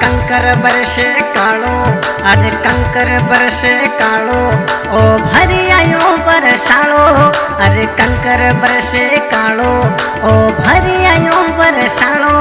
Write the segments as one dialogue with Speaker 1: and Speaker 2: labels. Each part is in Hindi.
Speaker 1: कंकर बरसे कालो, आज कंकर बरसे कालो, ओ भरी आयो बरसालो। अरे कंकर बरसे कालो, ओ भरी आयो बरसालो।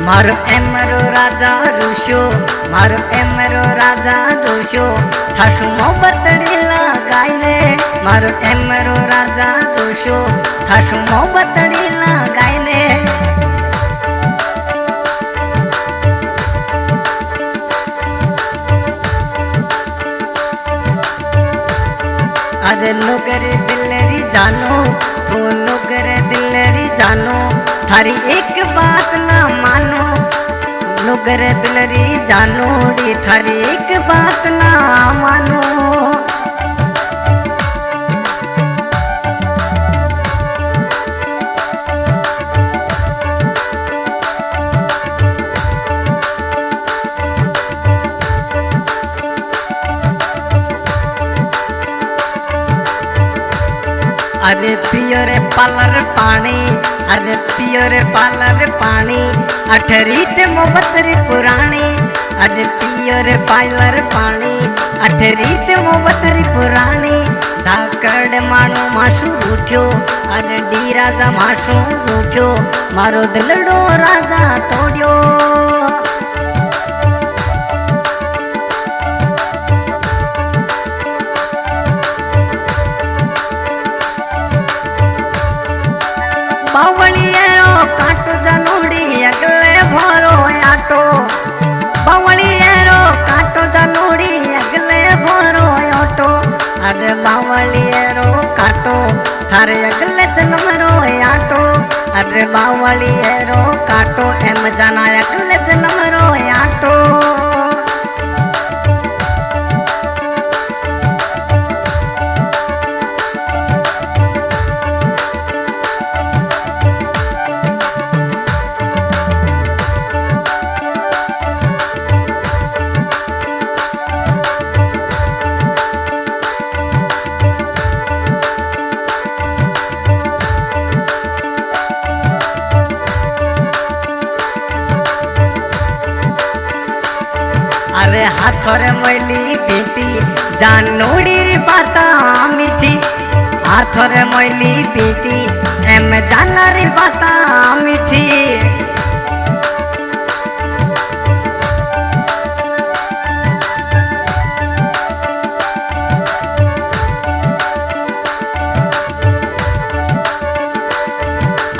Speaker 1: मारो एमरो राजा रूशो, मारो एमरो राजा रूशो, थासु मोहब्बतड़ी लगाईने। मारो एमरो राजा रूशो, थासु मोहब्बतड़ी लगाईने। अरे नुगर दिलरी जानो, तू नुगर दिलरी जानो, थारी एक बात ना मानो। नुगर दिलरी जानोड़ी, थारी एक बात ना मानो। अरे पियो रे पालर पानी, अरे पियो रे पालर पानी, अठरीत मोहब्बतरी पुरानी। अरे पियो रे पालर पानी, अठरीत मोहब्बतरी पुरानी। धाकड़ मानो मासू उठ्यो, अरे डी राजा मासू उठ्यो, मारो दिलडो राजा तोड़ियो। बावलियरो काटो जनोड़ी अगले भरो आटो। बावलियरो काटो जनोड़ी अगले भरो आटो। अरे बावलियरो काटो, थारे अगले जन्मरो आटो। अरे बावलियरो काटो, एम जाना अगले जन्मरो आटो। अरे हाथोरे मैली पीटी, जानोड़ी री बाता मीठी। हाथोरे मैली पीटी, एम जाना री बाता मीठी।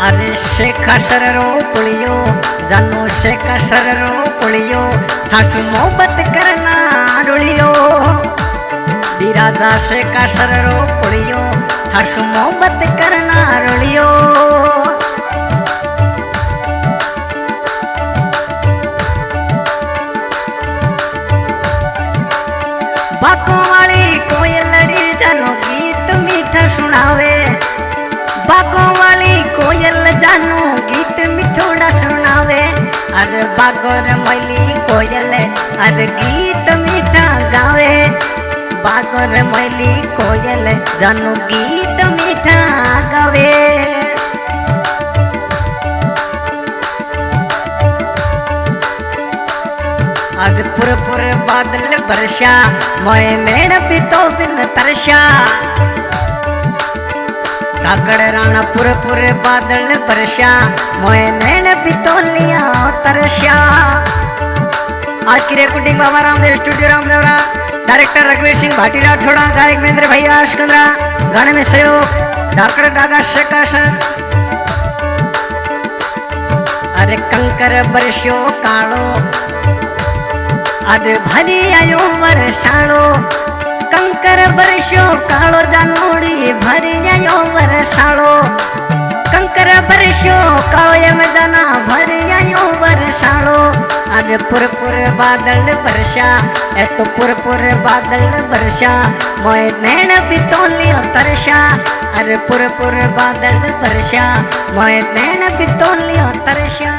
Speaker 1: अरे शेखा सररो पुलियो, जानो शेखा सररो पुलियो, थासु मोहब्बत करना रुलियो। डी राजा शेखा सररो पुलियो, थासु मोहब्बत करना रुलियो। बाको वाली कोयलड़ी जानो गीत मीठा सुनावे। बागों वाली कोयल जानो गीत मिठोड़ा सुनावे। अरे बागोर मैली कोयल, अरे गीत मीठा गावे। बागोर मैली कोयल जानो गीत मीठा गावे। आज पुर बादल बरसा, मोए नैन भी तो बिन तरसा। धाकड़ राणा पुर बादल बरसा, मोए नैन बितौलिया तरसा। आज की recording Baba Ramdev studio Ramdevra, director रघुवीर सिंह भाटीराव छोड़ा, गायक महेंद्र भैया अशकंद्रा, गाने में सहयोग धाकड़ डागा शेखासर। अरे कंकर बरस्यो कालो, अरे भरी आयो बरसालो। कंकर बरस्यो कालो जानोड़ी, भरी आयो बरसालो। कंकर बरस्यो कालो एम जाना, भरी आयो बरसालो। अरे पुर बादल बरसा, ए तो पुर बादल बरसा, मोए नैन बितौलियो तरसा। अरे पुर बादल बरसा, मोए नैन बितौलियो तरसा।